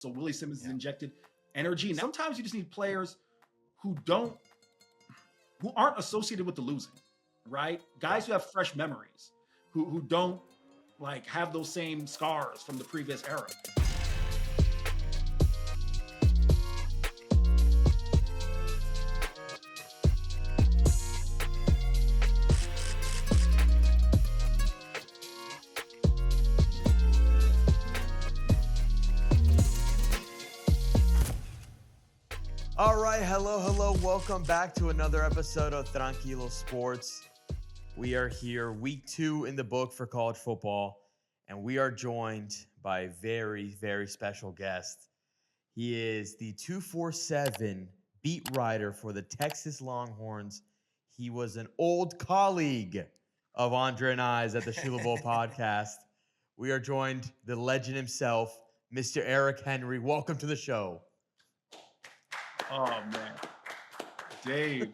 So Willie Simmons has injected energy. And sometimes you just need players who aren't associated with the losing, right? Guys who have fresh memories, who don't like have those same scars from the previous era. All right, hello. Welcome back to another episode of Tranquilo Sports. We are here, week 2 in the book for college football, and we are joined by a very, very special guest. He is the 247 beat writer for the Texas Longhorns. He was an old colleague of Andre and I's at the Shula Bowl podcast. We are joined, the legend himself, Mr. Eric Henry. Welcome to the show. Oh, man. Dave,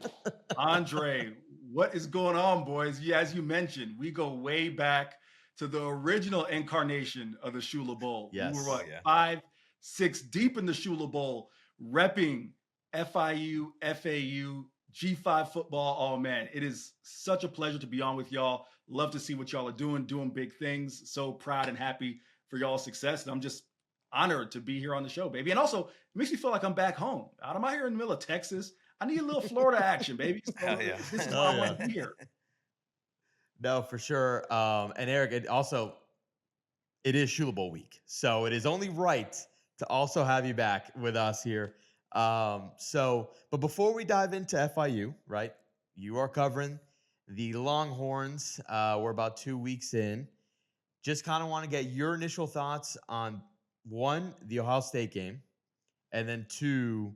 Andre, what is going on, boys? Yeah, as you mentioned, we go way back to the original incarnation of the Shula Bowl. Yes. We were 5, 6 deep in the Shula Bowl, repping FIU, FAU, G5 football. Oh, man, it is such a pleasure to be on with y'all. Love to see what y'all are doing big things. So proud and happy for y'all's success. And I'm just honored to be here on the show, baby. And also, it makes me feel like I'm back home. Out here in the middle of Texas. I need a little Florida action, baby. So this is why I want to be here. No, for sure. And Eric, it is Shula Bowl week. So it is only right to also have you back with us here. But before we dive into FIU, right, you are covering the Longhorns. We're about 2 weeks in. Just kind of want to get your initial thoughts on, 1, the Ohio State game, and then 2,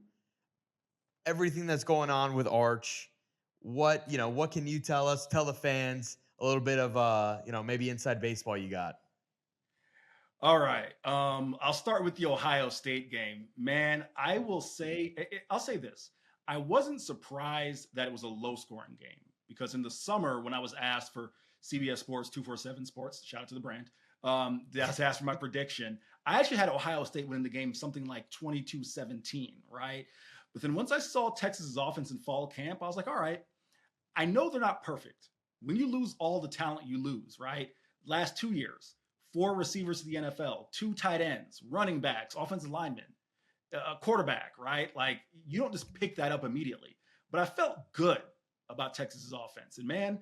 everything that's going on with Arch. What can you tell us, tell the fans a little bit of, maybe inside baseball you got? All right. I'll start with the Ohio State game. Man, I'll say this. I wasn't surprised that it was a low-scoring game because in the summer when I was asked for CBS Sports, 247 Sports, shout out to the brand, I was asked for my prediction. I actually had Ohio State winning the game something like 22-17, right? But then once I saw Texas's offense in fall camp, I was like, all right, I know they're not perfect. When you lose all the talent you lose, right? Last 2 years, 4 receivers to the NFL, 2 tight ends, running backs, offensive linemen, a quarterback, right? Like, you don't just pick that up immediately. But I felt good about Texas's offense. And man,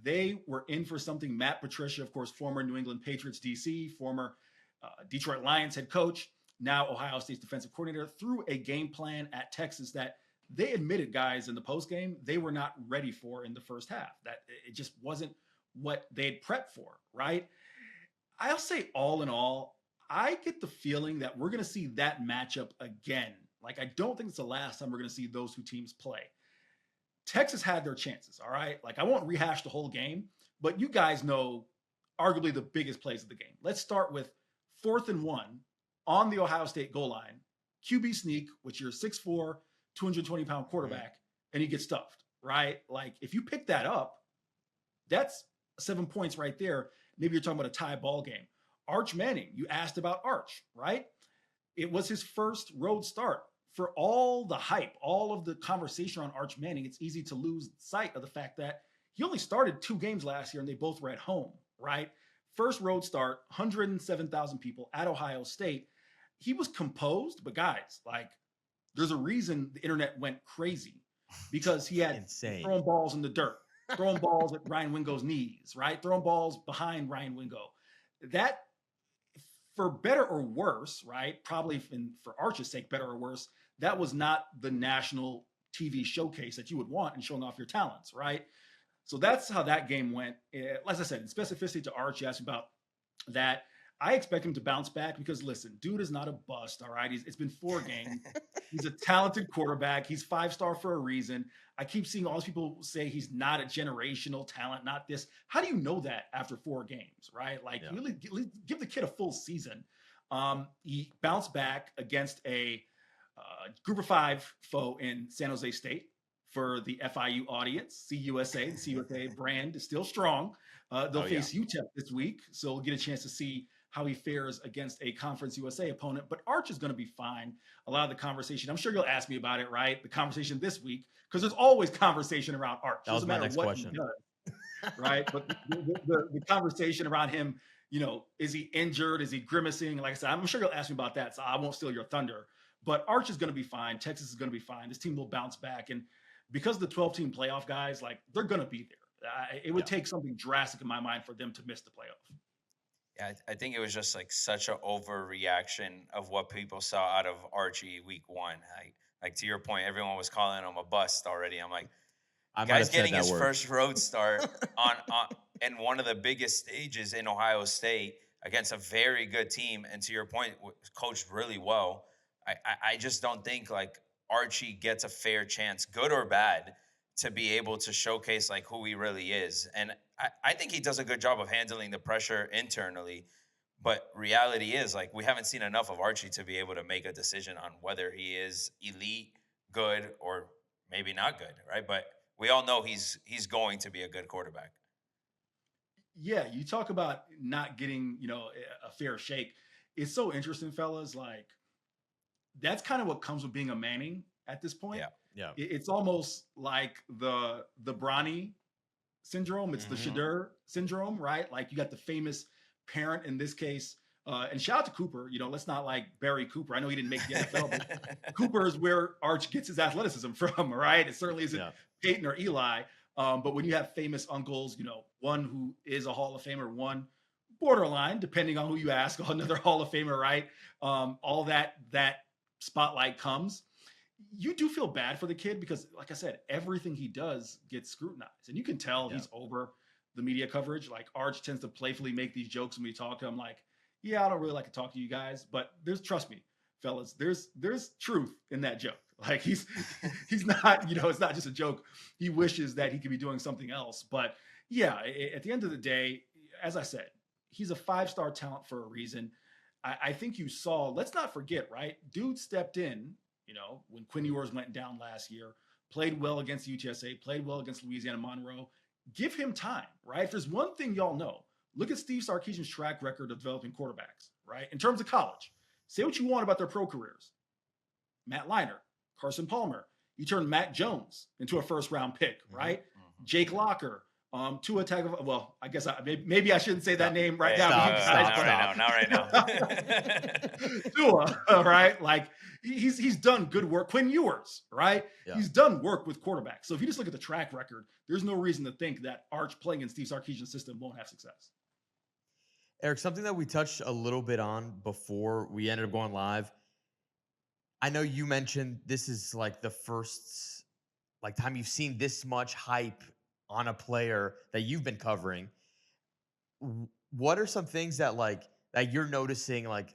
they were in for something. Matt Patricia, of course, former New England Patriots DC, former Detroit Lions head coach, now Ohio State's defensive coordinator, threw a game plan at Texas that they admitted, guys, in the postgame, they were not ready for in the first half. That it just wasn't what they had prepped for, right? I'll say all in all, I get the feeling that we're going to see that matchup again. Like, I don't think it's the last time we're going to see those 2 teams play. Texas had their chances, all right? Like, I won't rehash the whole game, but you guys know arguably the biggest plays of the game. Let's start with 4th and 1 on the Ohio State goal line. QB sneak, which you're 6'4", 220-pound quarterback, and you get stuffed, right? Like, if you pick that up, that's 7 points right there. Maybe you're talking about a tie ball game. Arch Manning, you asked about Arch, right? It was his first road start. For all the hype, all of the conversation on Arch Manning, it's easy to lose sight of the fact that he only started 2 games last year and they both were at home, right? First road start, 107,000 people at Ohio State. He was composed, but guys, like, there's a reason the internet went crazy because he had throwing balls in the dirt, throwing balls at Ryan Wingo's knees, right? Throwing balls behind Ryan Wingo. That, for better or worse, right? Probably for Arch's sake, better or worse, that was not the national TV showcase that you would want in showing off your talents, right? So that's how that game went. As I said, in specificity to Arch, you asked about that. I expect him to bounce back because, listen, dude is not a bust, all right? It's been 4 games. He's a talented quarterback. He's 5-star for a reason. I keep seeing all these people say he's not a generational talent, not this. How do you know that after 4 games, right? Like, really give the kid a full season. He bounced back against a Group of 5 foe in San Jose State. For the FIU audience, CUSA, the CUSA brand is still strong. They'll face UTEP this week, so we'll get a chance to see how he fares against a Conference USA opponent. But Arch is going to be fine. A lot of the conversation, I'm sure you'll ask me about it, right? The conversation this week, because there's always conversation around Arch. That was Doesn't my matter next what question. he does, right? But the conversation around him, is he injured? Is he grimacing? Like I said, I'm sure you'll ask me about that, so I won't steal your thunder. But Arch is going to be fine. Texas is going to be fine. This team will bounce back. And because the 12-team playoff guys, like, they're going to be there. It would take something drastic in my mind for them to miss the playoff. Yeah, I think it was just like such an overreaction of what people saw out of Archie week 1. Like to your point, everyone was calling him a bust already. I'm like, guy's getting his first road start on in one of the biggest stages in Ohio State against a very good team, and to your point, coached really well. I just don't think like Archie gets a fair chance, good or bad, to be able to showcase like who he really is. And I think he does a good job of handling the pressure internally. But reality is, like, we haven't seen enough of Archie to be able to make a decision on whether he is elite, good, or maybe not good, right? But we all know he's going to be a good quarterback. Yeah, you talk about not getting, a fair shake. It's so interesting, fellas. Like, that's kind of what comes with being a Manning at this point. Yeah. It's almost like the Bronny syndrome. It's the Shadur syndrome, right? Like, you got the famous parent in this case. And shout out to Cooper. Let's not like bury Cooper. I know he didn't make the NFL, but Cooper is where Arch gets his athleticism from, right? It certainly isn't Peyton or Eli. But when you have famous uncles, one who is a Hall of Famer, one borderline, depending on who you ask, another Hall of Famer, right? All that spotlight comes. You do feel bad for the kid because, like I said, everything he does gets scrutinized. And you can tell he's over the media coverage. Like, Arch tends to playfully make these jokes when we talk to him, like, yeah, I don't really like to talk to you guys, but trust me, fellas, there's truth in that joke. Like, he's not, it's not just a joke. He wishes that he could be doing something else. But yeah, at the end of the day, as I said, he's a 5-star talent for a reason. I think you saw, let's not forget, right? Dude stepped in, when Quinn Ewers went down last year, played well against UTSA, played well against Louisiana Monroe. Give him time, right? If there's one thing y'all know, look at Steve Sarkisian's track record of developing quarterbacks, right? In terms of college, say what you want about their pro careers. Matt Leinart, Carson Palmer. You turned Mac Jones into a first-round pick, right? Jake Locker, Tua Tagovailoa. Well, I guess maybe I shouldn't say that name right now. Not right now. Tua, right? Like, he's done good work. Quinn Ewers, right? Yeah. He's done work with quarterbacks. So if you just look at the track record, there's no reason to think that Arch playing in Steve Sarkisian's system won't have success. Eric, something that we touched a little bit on before we ended up going live. I know you mentioned this is like the first time you've seen this much hype on a player that you've been covering. What are some things that that you're noticing like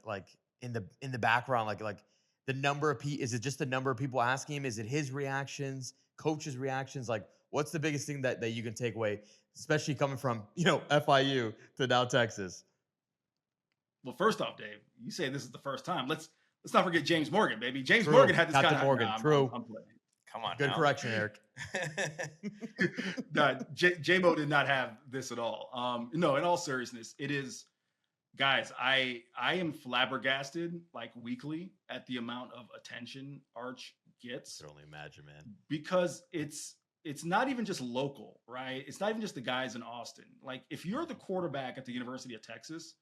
in the background, like the number of people? Is it just the number of people asking him? Is it his reactions, coaches' reactions? Like, what's the biggest thing that you can take away, especially coming from FIU to now Texas? Well, first off, Dave, you say this is the first time. Let's not forget James Morgan, baby. James Morgan had this Captain guy. Morgan. True. I'm playing. Come on. Good correction, Eric. No, J-Mo did not have this at all. No, in all seriousness, it is, guys, I am flabbergasted like weekly at the amount of attention Arch gets. I can only imagine, man. Because it's not even just local, right? It's not even just the guys in Austin. Like, if you're the quarterback at the University of Texas,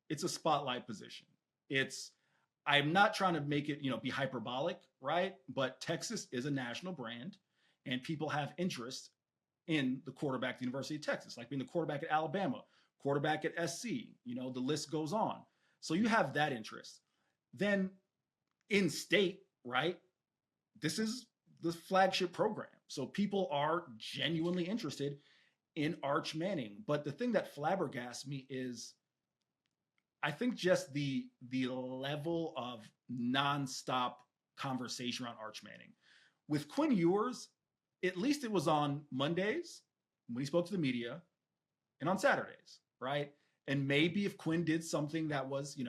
it's a spotlight position. I'm not trying to make it, be hyperbolic, right? But Texas is a national brand, and people have interest in the quarterback at the University of Texas, like being the quarterback at Alabama, quarterback at SC, the list goes on. So you have that interest. Then in state, right? This is the flagship program. So people are genuinely interested in Arch Manning. But the thing that flabbergasts me is, I think just the level of nonstop conversation around Arch Manning. With Quinn Ewers, at least it was on Mondays when he spoke to the media and on Saturdays, right? And maybe if Quinn did something that was,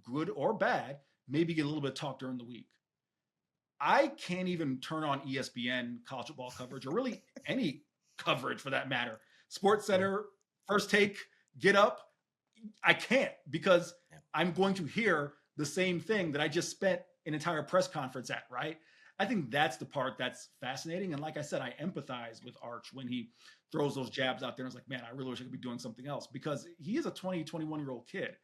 good or bad, maybe get a little bit of talk during the week. I can't even turn on ESPN college football coverage, or really any coverage for that matter. Sports Center, First Take, Get Up. I can't, because I'm going to hear the same thing that I just spent an entire press conference at, right? I think that's the part that's fascinating. And like I said, I empathize with Arch when he throws those jabs out there. And it's like, man, I really wish I could be doing something else, because he is a 20, 21-year-old kid.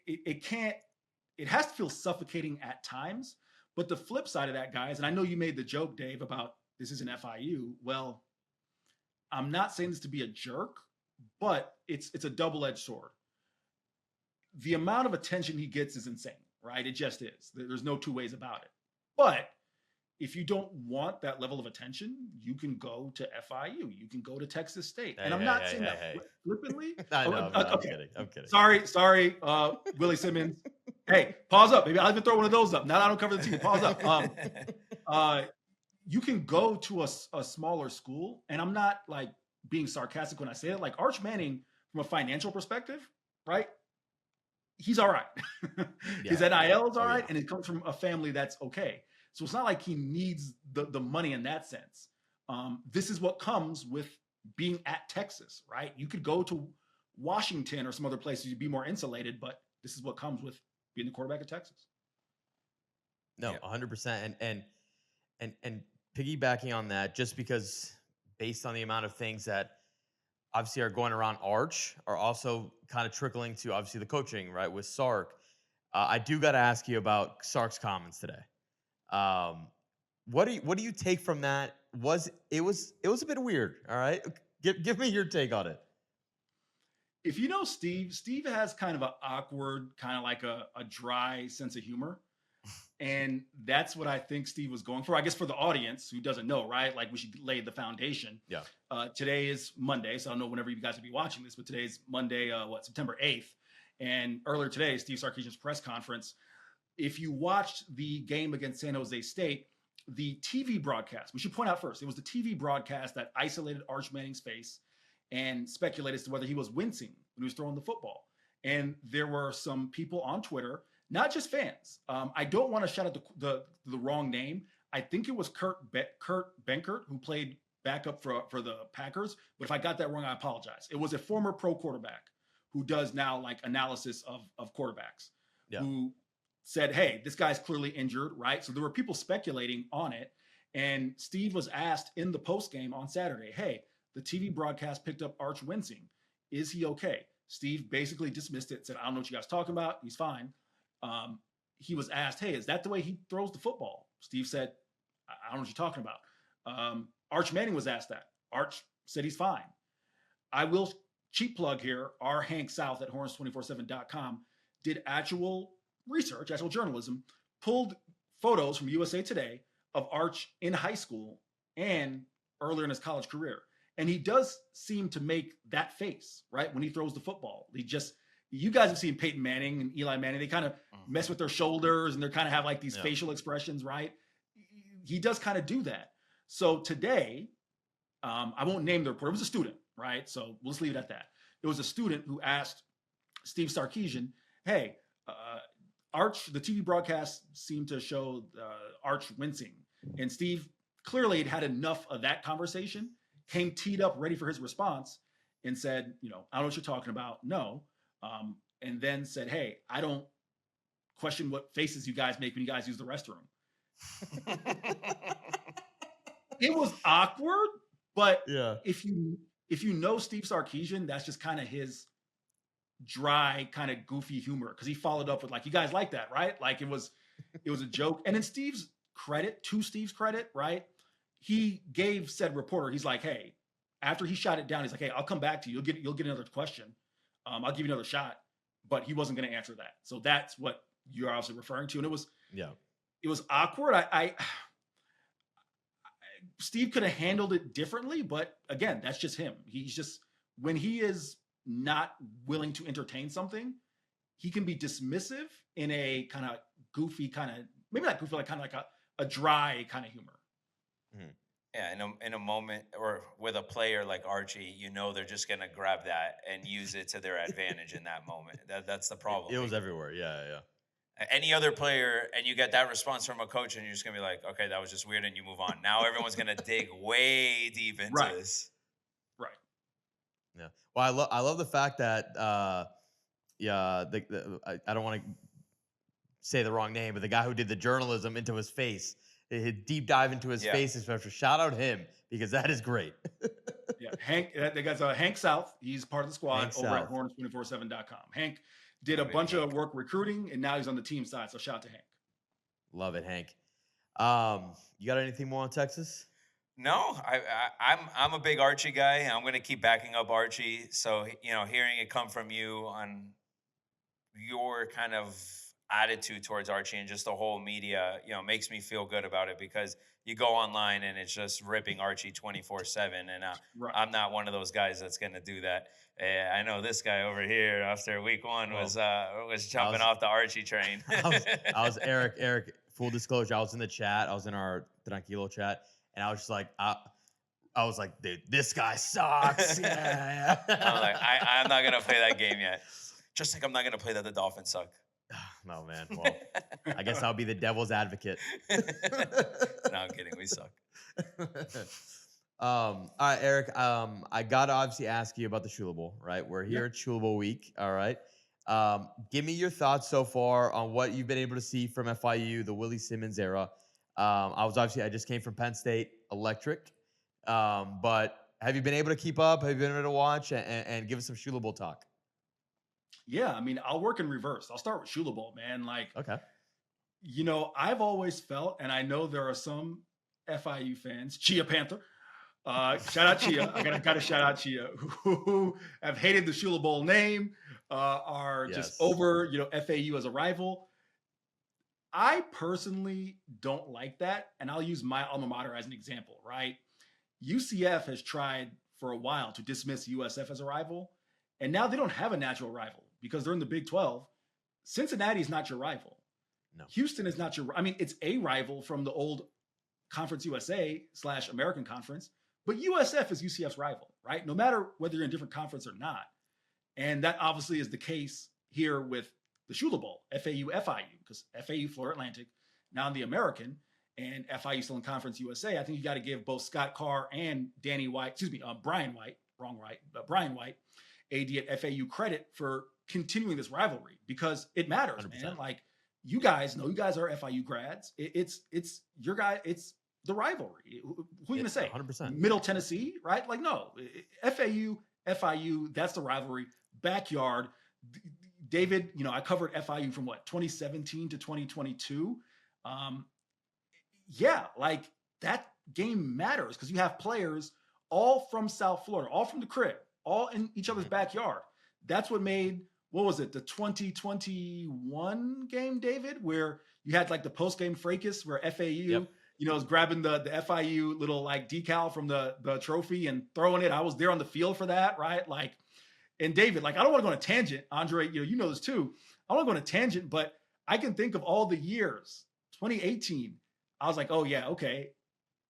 It has to feel suffocating at times. But the flip side of that, guys, and I know you made the joke, Dave, about this is an FIU. Well, I'm not saying this to be a jerk, but it's a double-edged sword. The amount of attention he gets is insane, right? It just is. There's no two ways about it. But if you don't want that level of attention, you can go to FIU. You can go to Texas State. And I'm not saying that flippantly. I know, okay. I'm kidding. Sorry, Willie Simmons. Hey, pause up. Maybe I'll even throw one of those up. Now I don't cover the team. Pause up. You can go to a smaller school, and I'm not like being sarcastic when I say it. Like Arch Manning, from a financial perspective, right? He's all right. His NIL is all right, and it comes from a family that's okay. So it's not like he needs the money in that sense. This is what comes with being at Texas, right? You could go to Washington or some other places, you'd be more insulated, but this is what comes with being the quarterback of Texas. No, 100%. And piggybacking on that, just because based on the amount of things that obviously are going around Arch are also kind of trickling to obviously the coaching, right, with Sark. I do got to ask you about Sark's comments today. What do you take from that? It was a bit weird, all right? Give me your take on it. If you know Steve has kind of an awkward, kind of like a dry sense of humor. And that's what I think Steve was going for. I guess for the audience who doesn't know, right? Like we should lay the foundation. Yeah. Today is Monday, so I don't know whenever you guys will be watching this, but today's Monday, September 8th. And earlier today, Steve Sarkisian's press conference. If you watched the game against San Jose State, the TV broadcast, we should point out first, it was the TV broadcast that isolated Arch Manning's face and speculated as to whether he was wincing when he was throwing the football. And there were some people on Twitter, not just fans. I don't want to shout out the wrong name. I think it was Kurt Benkert, who played backup for the Packers. But if I got that wrong, I apologize. It was a former pro quarterback who does now like analysis of quarterbacks, who said, hey, this guy's clearly injured, right? So there were people speculating on it. And Steve was asked in the post game on Saturday, hey, the TV broadcast picked up Arch wincing. Is he okay? Steve basically dismissed it, said, I don't know what you guys are talking about. He's fine. He was asked, hey, is that the way he throws the football? Steve said, I don't know what you're talking about. Arch Manning was asked that. Arch said he's fine. I will cheap plug here. Our Hank South at horns247.com did actual research, actual journalism, pulled photos from USA Today of Arch in high school and earlier in his college career. And he does seem to make that face, right? When he throws the football. You guys have seen Peyton Manning and Eli Manning. They kind of mess with their shoulders and they kind of have like these facial expressions, right? He does kind of do that. So today, I won't name the reporter. It was a student, right? So we'll just leave it at that. It was a student who asked Steve Sarkisian, hey, Arch, the TV broadcast seemed to show Arch wincing. And Steve clearly had enough of that conversation, came teed up ready for his response and said, I don't know what you're talking about. No. And then said, hey, I don't question what faces you guys make when you guys use the restroom. It was awkward, but if you know Steve Sarkisian, that's just kind of his dry, kind of goofy humor. Because he followed up with like, you guys like that, right? Like it was a joke. And in Steve's credit, right? He gave said reporter, he's like, hey, after he shot it down, he's like, hey, I'll come back to you. You'll get another question. I'll give you another shot. But he wasn't going to answer that. So that's what you're obviously referring to. And it was awkward. Steve could have handled it differently, but again, that's just him. He's just, when he is not willing to entertain something, he can be dismissive in a kind of goofy, kind of, maybe not goofy, like kind of like a dry kind of humor. Mm-hmm. Yeah, in a moment or with a player like Archie, they're just going to grab that and use it to their advantage in that moment. That's the problem. It was everywhere. Yeah. Any other player, and you get that response from a coach, and you're just going to be like, okay, that was just weird, and you move on. Now everyone's going to dig way deep into this. Right. Yeah. Well, I love the fact that I don't want to say the wrong name, but the guy who did the journalism into his face, he deep dive into his face, especially. Shout out him because that is great. Yeah, Hank. They got Hank South. He's part of the squad Hank over South. at Horns247.com. Hank did a bunch of work recruiting, and now he's on the team side. So shout out to Hank. Love it, Hank. You got anything more on Texas? No, I'm a big Archie guy. I'm going to keep backing up Archie. So, hearing it come from you on your kind of attitude towards Archie and just the whole media, makes me feel good about it, because you go online and it's just ripping Archie 24/7. And Right. I'm not one of those guys that's going to do that. I know this guy over here after week one was jumping off the Archie train. I was Eric, full disclosure, I was in the chat. I was in our Tranquilo chat. And I was just like, I was like, dude, this guy sucks. Yeah. I'm like, I'm not going to play that game yet. Just like I'm not going to play that the Dolphins suck. No, man. Well, I guess I'll be the devil's advocate. No, I'm kidding. We suck. All right, Eric. I got to obviously ask you about the Shula Bowl, right? We're here at Shula Bowl week. All right. Give me your thoughts so far on what you've been able to see from FIU, the Willie Simmons era. I just came from Penn State, electric. But have you been able to keep up? Have you been able to watch and give us some Shula Bowl talk? Yeah, I mean, I'll work in reverse. I'll start with Shula Bowl, man. Like, okay. I've always felt, and I know there are some FIU fans, Chia Panther. Shout out Chia. I gotta shout out Chia, who have hated the Shula Bowl name, are just over, FAU as a rival. I personally don't like that, and I'll use my alma mater as an example, right? UCF has tried for a while to dismiss USF as a rival, and now they don't have a natural rival because they're in the Big 12. Cincinnati is not your rival. No. Houston is not it's a rival from the old Conference USA / American Conference, but USF is UCF's rival, right? No matter whether you're in a different conference or not. And that obviously is the case here with the Shula Bowl, FAU-FIU, because FAU, Florida Atlantic, now in the American, and FIU still in Conference USA. I think you got to give both Scott Carr and Brian White, Brian White, AD at FAU, credit for continuing this rivalry, because it matters, 100%. man. Like, you guys know, you guys are FIU grads. It's your guy. It's the rivalry. Who are you going to say? 100%. Middle Tennessee, right? Like, no. FAU, FIU, that's the rivalry. Backyard. David, I covered FIU from 2017 to 2022. Like, that game matters because you have players all from South Florida, all from the crib, all in each other's backyard. That's what made, the 2021 game, David, where you had like the post-game fracas where FAU, is grabbing the FIU little like decal from the trophy and throwing it. I was there on the field for that, right? Like, and David, like, I don't want to go on a tangent. Andre, you know this too. I don't want to go on a tangent, but I can think of all the years. 2018, I was like, oh yeah, okay.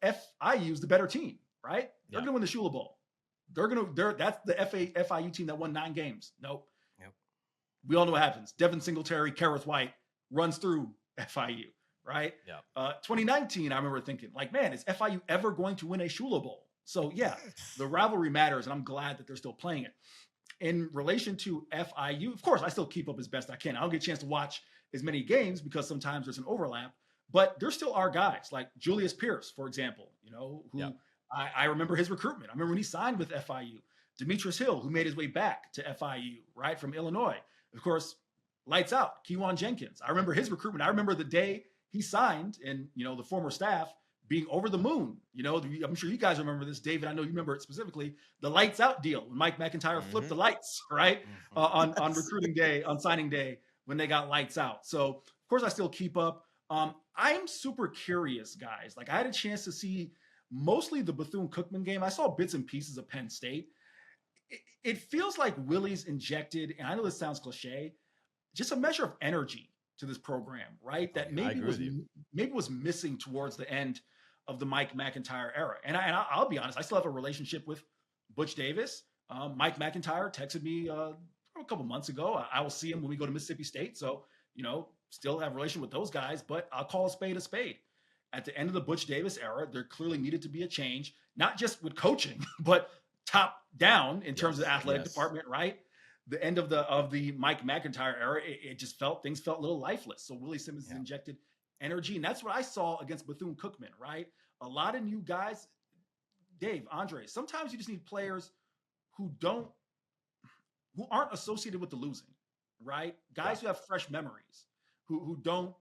FIU's the better team, right? They're gonna win the Shula Bowl. That's the FIU team that won 9 games. Nope. Yep. We all know what happens. Devin Singletary, Kareth White runs through FIU, right? Yeah. 2019, I remember thinking, like, man, is FIU ever going to win a Shula Bowl? So yeah, the rivalry matters, and I'm glad that they're still playing it. In relation to FIU, of course, I still keep up as best I can. I don't get a chance to watch as many games because sometimes there's an overlap, but there still are guys like Julius Pierce, for example, who I remember his recruitment. I remember when he signed with FIU. Demetrius Hill, who made his way back to FIU, right, from Illinois. Of course, lights out, Kewan Jenkins. I remember his recruitment. I remember the day he signed, and, the former staff being over the moon. I'm sure you guys remember this, David. I know you remember it specifically. The lights out deal when Mike McIntyre flipped the lights, right? On recruiting day, on signing day, when they got lights out. So of course I still keep up. I'm super curious, guys. Like, I had a chance to see mostly the Bethune-Cookman game. I saw bits and pieces of Penn State. It feels like Willie's injected, and I know this sounds cliche, just a measure of energy to this program, right? That maybe was missing towards the end of the Mike McIntyre era. And I'll be honest, I still have a relationship with Butch Davis. Mike McIntyre texted me a couple months ago. I will see him when we go to Mississippi State. So, still have a relation with those guys, but I'll call a spade a spade. At the end of the Butch Davis era, there clearly needed to be a change, not just with coaching, but top down in terms of the athletic department, right? the end of the Mike McIntyre era, things felt a little lifeless. So Willie Simmons has injected energy, and that's what I saw against Bethune-Cookman, right? A lot of new guys. Dave, Andre, sometimes you just need players who aren't associated with the losing, right? Guys who have fresh memories, who don't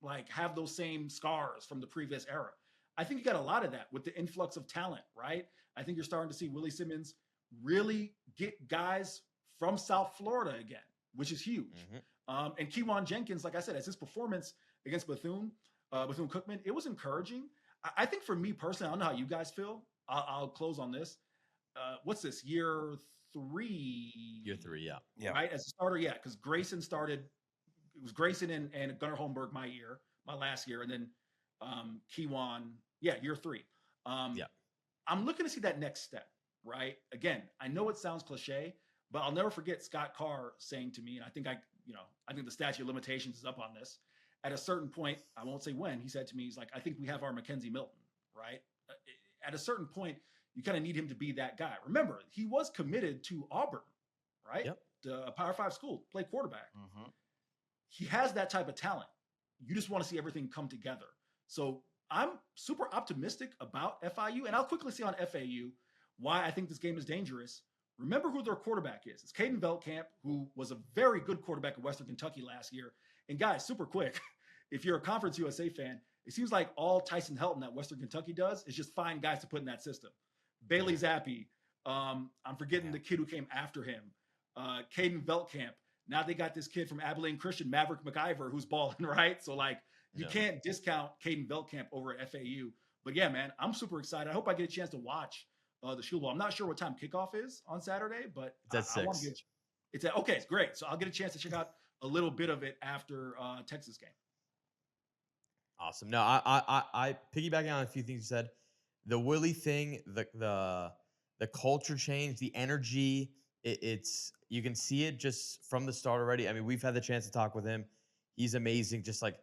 like have those same scars from the previous era. I think you got a lot of that with the influx of talent, right? I think you're starting to see Willie Simmons really get guys from South Florida again, which is huge. And Kewan Jenkins, like I said, as his performance against Bethune-Cookman, it was encouraging. I think for me personally, I don't know how you guys feel. I'll close on this. What's this, year 3? Year 3, yeah. Right, as a starter, yeah, because Grayson started. It was Grayson and Gunnar Holmberg my last year, and then Kewan, year 3. I'm looking to see that next step, right? Again, I know it sounds cliche, but I'll never forget Scott Carr saying to me, and I think the statute of limitations is up on this. At a certain point, I won't say when, he said to me, he's like, I think we have our Mackenzie Milton, right? At a certain point, you kind of need him to be that guy. Remember, he was committed to Auburn, right? Yep. A Power 5 school, play quarterback. He has that type of talent. You just want to see everything come together. So I'm super optimistic about FIU, and I'll quickly say on FAU why I think this game is dangerous. Remember who their quarterback is. It's Caden Veltkamp, who was a very good quarterback at Western Kentucky last year. And guys, super quick, if you're a Conference USA fan, it seems like all Tyson Helton at Western Kentucky does is just find guys to put in that system. Bailey Zappi, I'm forgetting the kid who came after him, Caden Veltkamp. Now they got this kid from Abilene Christian, Maverick McIver, who's balling, right? So, like, you can't discount Caden Veltkamp over at FAU. But, yeah, man, I'm super excited. I hope I get a chance to watch the Shula Bowl. I'm not sure what time kickoff is on Saturday, but it's at 6. I want to it's at, okay, it's great. So I'll get a chance to check out a little bit of it after Texas game. Awesome. No, I piggybacking on a few things you said. The Willie thing, the culture change, the energy, it's you can see it just from the start already. I mean, we've had the chance to talk with him. He's amazing. Just like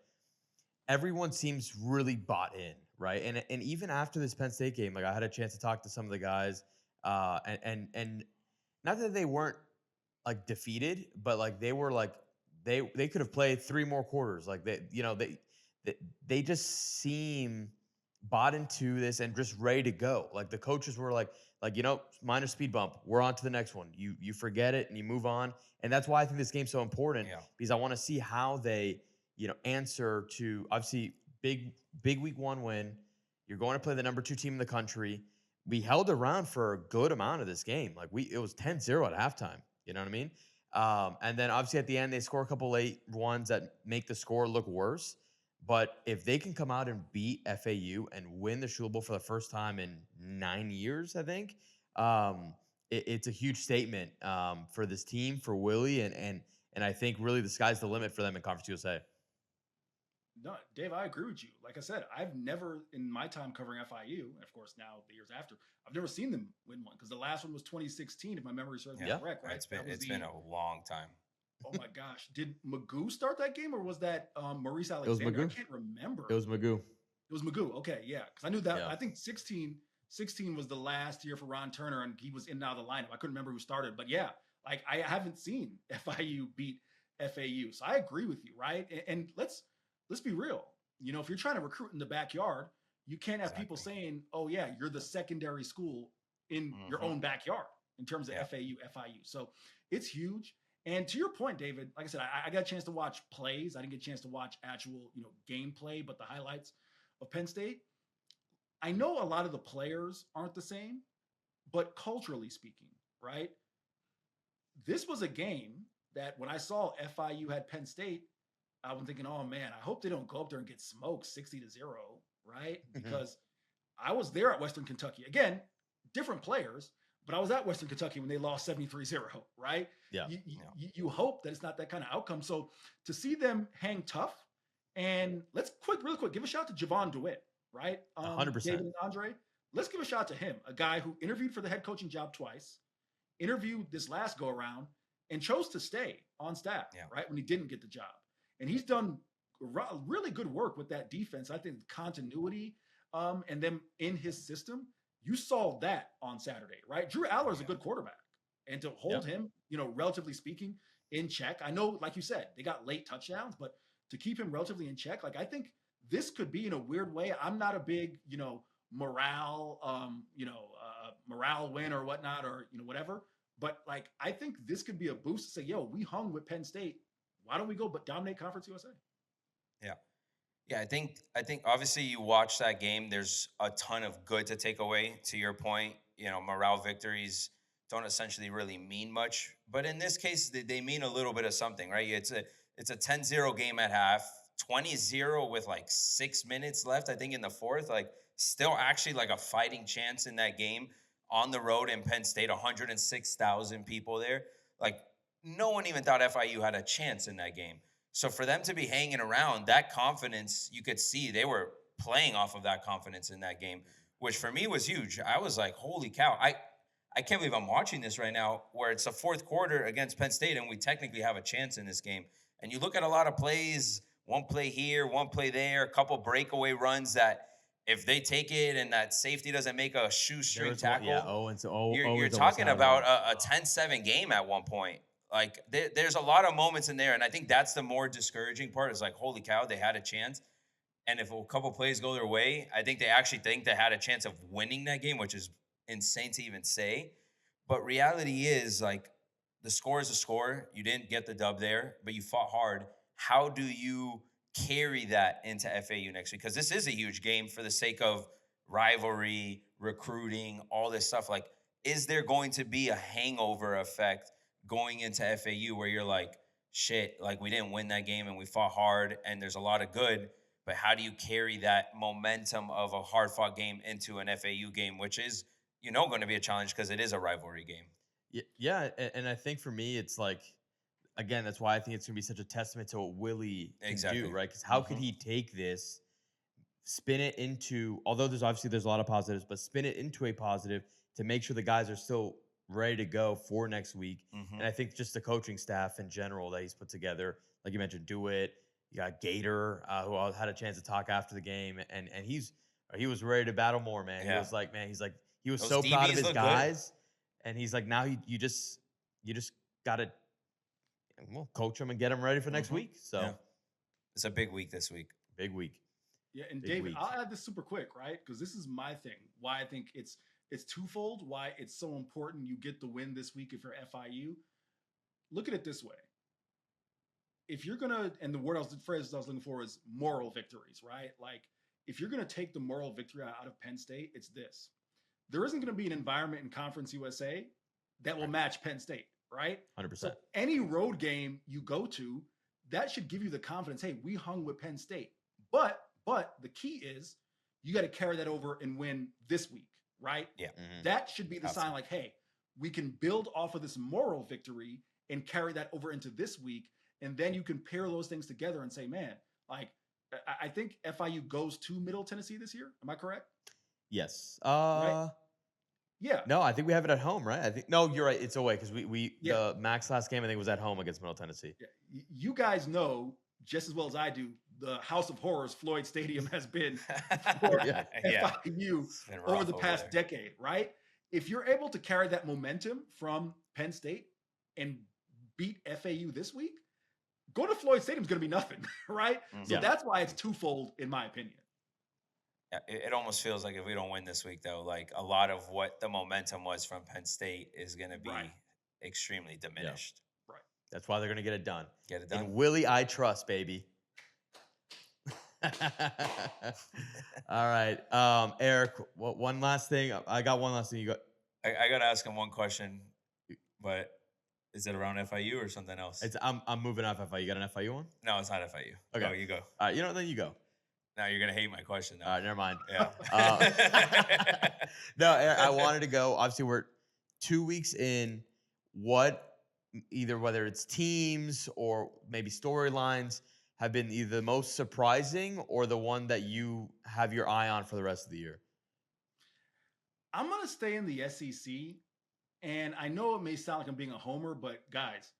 everyone seems really bought in, right? And even after this Penn State game, like I had a chance to talk to some of the guys, and not that they weren't like defeated, but like they were like they could have played 3 more quarters. Like they just seem bought into this and just ready to go. Like the coaches were like minor speed bump. We're on to the next one. You forget it and you move on. And that's why I think this game's so important because I want to see how they, answer to obviously big week 1 win. You're going to play the number 2 team in the country. We held around for a good amount of this game. Like it was 10-0 at halftime. You know what I mean? And then obviously at the end, they score a couple late ones that make the score look worse. But if they can come out and beat FAU and win the Shula Bowl for the first time in 9 years, I think, it's a huge statement for this team, for Willie, and I think really the sky's the limit for them in Conference USA. No, Dave, I agree with you. Like I said, I've never, in my time covering FIU, and of course now the years after, I've never seen them win one because the last one was 2016, if my memory serves me correct, right? It's been a long time. Oh my gosh. Did Magoo start that game or was that Maurice Alexander? It was Magoo. I can't remember. It was Magoo. It was Magoo. Okay, yeah. Because I knew that. Yeah. I think 16 was the last year for Ron Turner and he was in and out of the lineup. I couldn't remember who started. But yeah, like I haven't seen FIU beat FAU. So I agree with you, right? And let's be real. If you're trying to recruit in the backyard, you can't have people saying, oh yeah, you're the secondary school in your own backyard in terms of FAU, FIU. So it's huge. And to your point, David, like I said, I got a chance to watch plays. I didn't get a chance to watch actual, gameplay, but the highlights of Penn State. I know a lot of the players aren't the same, but culturally speaking, right? This was a game that when I saw FIU had Penn State, I was thinking, oh man, I hope they don't go up there and get smoked 60-0, right? Because I was there at Western Kentucky. Again, different players, but I was at Western Kentucky when they lost 73-0, right? Yeah. You hope that it's not that kind of outcome. So to see them hang tough, and let's really quick, give a shout out to Javon DeWitt, right? 100%. David and Andre, let's give a shout out to him, a guy who interviewed for the head coaching job twice, interviewed this last go around, and chose to stay on staff, right, when he didn't get the job. And he's done really good work with that defense. I think continuity and them in his system. You saw that on Saturday, right? Drew Aller's a good quarterback. and to hold him, relatively speaking, in check. I know, like you said, they got late touchdowns, but to keep him relatively in check, like I think this could be in a weird way. I'm not a big, morale, morale win or whatnot, or whatever. But like I think this could be a boost to say, yo, we hung with Penn State. Why don't we go but dominate Conference USA? Yeah. Yeah, I think obviously you watch that game, there's a ton of good to take away. To your point, morale victories don't essentially really mean much. But in this case, they mean a little bit of something, right? It's a 10-0 game at half, 20-0 with like 6 minutes left, I think, in the fourth. Like still actually like a fighting chance in that game on the road in Penn State, 106,000 people there. Like no one even thought FIU had a chance in that game. So for them to be hanging around, that confidence, you could see they were playing off of that confidence in that game, which for me was huge. I was like, holy cow. I can't believe I'm watching this right now where it's a fourth quarter against Penn State and we technically have a chance in this game. And you look at a lot of plays, one play here, one play there, a couple breakaway runs that if they take it and that safety doesn't make a shoestring tackle, you're talking about a 10-7 game at one point. Like there's a lot of moments in there, and I think that's the more discouraging part. Is like, holy cow, they had a chance, and if a couple plays go their way, I think they actually think they had a chance of winning that game, which is insane to even say. But reality is, like, the score is a score. You didn't get the dub there, but you fought hard. How do you carry that into FAU next week? Because this is a huge game for the sake of rivalry, recruiting, all this stuff. Like, is there going to be a hangover effect going into FAU where you're like, shit, like we didn't win that game and we fought hard and there's a lot of good, but how do you carry that momentum of a hard-fought game into an FAU game, which is, going to be a challenge because it is a rivalry game. Yeah, and I think for me, it's like, again, that's why I think it's going to be such a testament to what Willie can do, right? Because how could he take this, spin it into, although there's a lot of positives, but spin it into a positive to make sure the guys are still ready to go for next week. And I think just the coaching staff in general that he's put together, like you mentioned, DeWitt, you got Gator, who I had a chance to talk after the game, and he was ready to battle more, man. Yeah. He was Those so proud of DBs his look guys, and he's like, now you just gotta coach them and get them ready for next week. So it's a big week this week. Big week. Yeah, and David, I'll add this super quick, right? Because this is my thing. Why I think it's twofold. Why it's so important you get the win this week if you're FIU. Look at it this way. If you're gonna, and the phrase I was looking for is moral victories, right? Like if you're gonna take the moral victory out of Penn State, it's this. There isn't gonna be an environment in Conference USA that will match Penn State, right? 100%. So any road game you go to, that should give you the confidence, hey, we hung with Penn State. But the key is you got to carry that over and win this week, right? Yeah. That should be the sign like, hey, we can build off of this moral victory and carry that over into this week. And then you can pair those things together and say, man, like, I think FIU goes to Middle Tennessee this year. Am I correct? Yes. Right? Yeah. No, I think we have it at home, right? No, you're right. It's away because the Max last game I think was at home against Middle Tennessee. Yeah. You guys know just as well as I do the House of Horrors Floyd Stadium has been for FIU over the past decade, right? If you're able to carry that momentum from Penn State and beat FAU this week, go to Floyd Stadium is going to be nothing, right? So that's why it's twofold, in my opinion. Yeah, it almost feels like if we don't win this week, though, like a lot of what the momentum was from Penn State is going to be extremely diminished. Right. That's why they're going to get it done. Get it done. And Willie, I trust, baby. All right. Eric, one last thing. I got one last thing. You got. I got to ask him one question, but is it around FIU or something else? I'm moving off FIU. You got an FIU one? No, it's not FIU. Okay. Go, you go. All right. Then you go. Now you're going to hate my question. Now. All right. Never mind. Yeah. No, I wanted to go. Obviously, we're 2 weeks in. Whether it's teams or maybe storylines have been either the most surprising or the one that you have your eye on for the rest of the year? I'm going to stay in the SEC. And I know it may sound like I'm being a homer, but guys,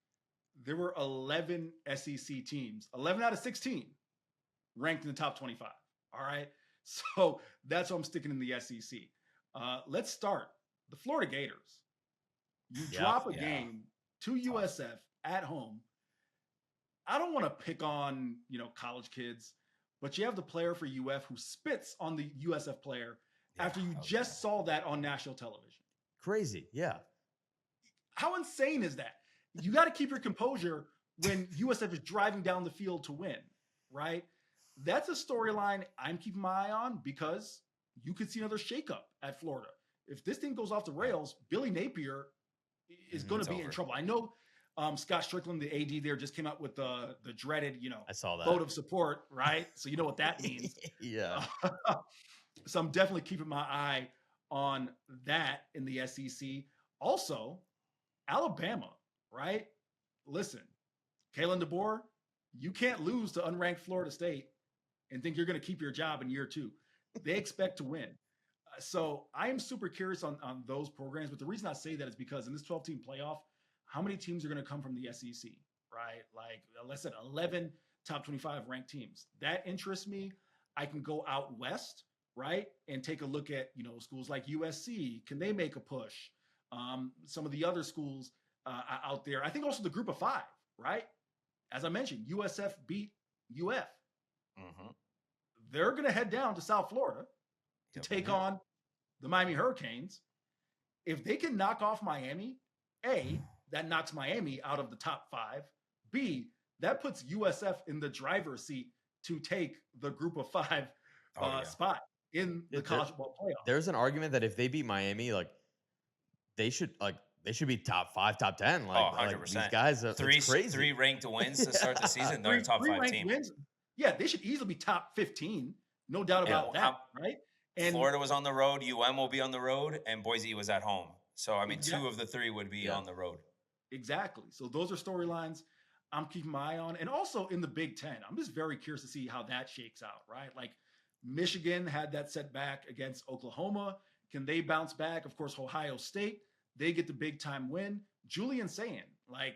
there were 11 SEC teams, 11 out of 16 ranked in the top 25. All right. So that's why I'm sticking in the SEC. Let's start. The Florida Gators. You Yeah. drop a game to USF at home. I don't want to pick on, college kids, but you have the player for UF who spits on the USF player after you just saw that on national television. Crazy. Yeah. How insane is that? You got to keep your composure when USF is driving down the field to win, right? That's a storyline I'm keeping my eye on because you could see another shakeup at Florida. If this thing goes off the rails, Billy Napier is going to be in trouble. I know Scott Strickland, the AD there, just came out with the dreaded, I saw that vote of support, right? So you know what that means. Yeah. So I'm definitely keeping my eye on that in the SEC. Also, Alabama, right? Listen, Kalen DeBoer, you can't lose to unranked Florida State and think you're going to keep your job in year 2. They expect to win. So I am super curious on those programs. But the reason I say that is because in this 12-team playoff, how many teams are going to come from the SEC, right? Like, let's say 11 top 25 ranked teams. That interests me. I can go out west, right, and take a look at, schools like USC. Can they make a push? Some of the other schools out there. I think also the group of 5, right? As I mentioned, USF beat UF. Mm-hmm. They're going to head down to South Florida to take on the Miami Hurricanes. If they can knock off Miami, A, that knocks Miami out of the top 5. B, that puts USF in the driver's seat to take the group of 5 spot in the college football playoff. There's an argument that if they beat Miami, they should be top 5, top 10. 100%. These guys are crazy. 3 ranked wins to start the season. They're a top 5 team. Wins. Yeah, they should easily be top 15. No doubt about that, right? And Florida was on the road. UM will be on the road, and Boise was at home. So, I mean, 2 of the 3 would be on the road. Exactly. So those are storylines I'm keeping my eye on. And also in the Big Ten, I'm just very curious to see how that shakes out, right? Like Michigan had that setback against Oklahoma. Can they bounce back? Of course, Ohio State, they get the big time win. Julian saying, I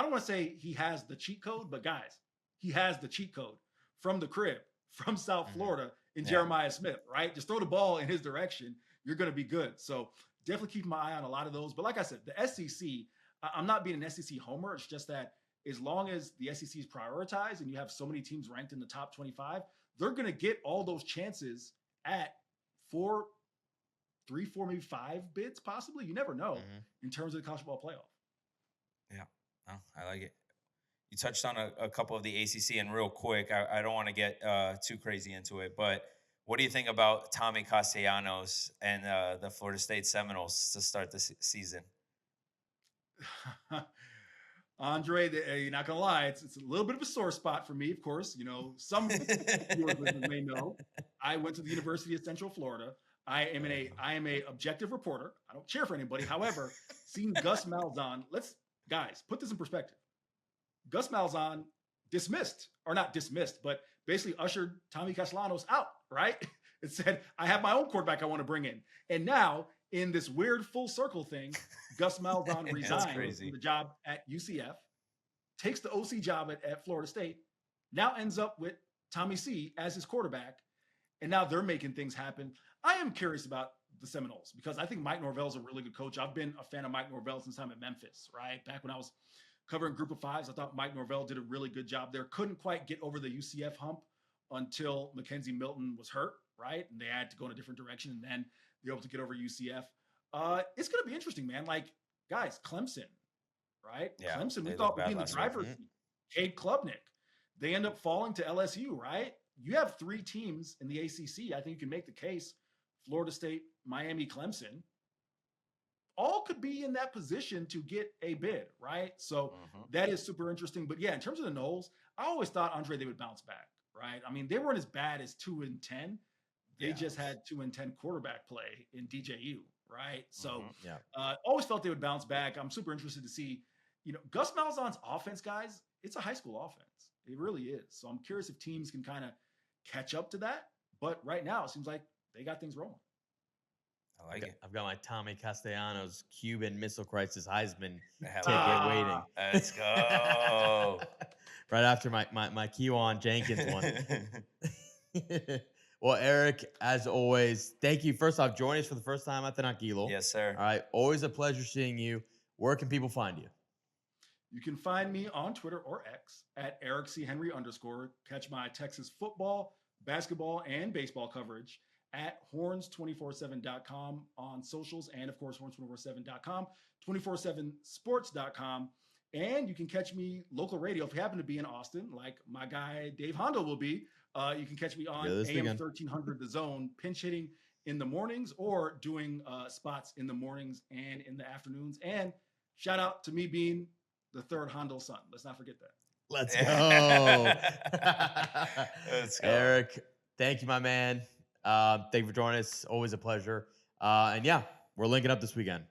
don't want to say he has the cheat code, but guys, he has the cheat code from the crib, from South Florida in Jeremiah Smith, right? Just throw the ball in his direction. You're going to be good. So definitely keep my eye on a lot of those. But like I said, the SEC, I'm not being an SEC homer. It's just that as long as the SEC is prioritized and you have so many teams ranked in the top 25, they're going to get all those chances at 3, 4, maybe 5 bids possibly. You never know in terms of the college football playoff. Yeah, I like it. You touched on a couple of the ACC, and real quick, I don't want to get too crazy into it, but what do you think about Tommy Castellanos and the Florida State Seminoles to start the season? Andre, you're not going to lie, it's a little bit of a sore spot for me, of course. Some viewers may know I went to the University of Central Florida. I am a objective reporter. I don't cheer for anybody. However, seeing Gus Malzahn, guys, put this in perspective. Gus Malzahn not dismissed, but basically ushered Tommy Castellanos out, right? It said, I have my own quarterback I want to bring in. And now, in this weird full circle thing, Gus Malzahn resigns from the job at UCF, takes the OC job at Florida State, now ends up with Tommy C as his quarterback, and now they're making things happen. I am curious about the Seminoles because I think Mike Norvell's a really good coach. I've been a fan of Mike Norvell since I'm at Memphis, right? Back when I was covering Group of Fives, I thought Mike Norvell did a really good job there. Couldn't quite get over the UCF hump until Mackenzie Milton was hurt, right? And they had to go in a different direction, and then they were able to get over UCF. It's going to be interesting, man. Guys, Clemson, right? Yeah, Clemson, we thought would be in the driver's seat. Cade Klubnik. They end up falling to LSU, right? You have 3 teams in the ACC. I think you can make the case. Florida State, Miami, Clemson, all could be in that position to get a bid, right? So that is super interesting. But yeah, in terms of the Noles, I always thought, Andre, they would bounce back, right? I mean, they weren't as bad as 2-10. They just had 2-10 quarterback play in DJU, right? So always felt they would bounce back. I'm super interested to see, Gus Malzahn's offense, guys, it's a high school offense. It really is. So I'm curious if teams can kind of catch up to that. But right now, it seems like they got things rolling. I like it. I've got my Tommy Castellanos Cuban Missile Crisis Heisman ticket waiting. Let's go. Right after my Kejuan Jenkins one. Well, Eric, as always, thank you. First off, joining us for the first time at the Tranquilo. Yes, sir. All right. Always a pleasure seeing you. Where can people find you? You can find me on Twitter or X at EricCHenry_. Catch my Texas football, basketball, and baseball coverage at horns247.com on socials, and of course, horns247.com, 247sports.com. And you can catch me local radio if you happen to be in Austin, like my guy Dave Hondo will be. You can catch me on AM 1300 The Zone, pinch hitting in the mornings or doing spots in the mornings and in the afternoons. And shout out to me being the third Hondo son. Let's not forget that. Let's go. Let's go. Eric, thank you, my man. Thank you for joining us. Always a pleasure. And yeah, we're linking up this weekend.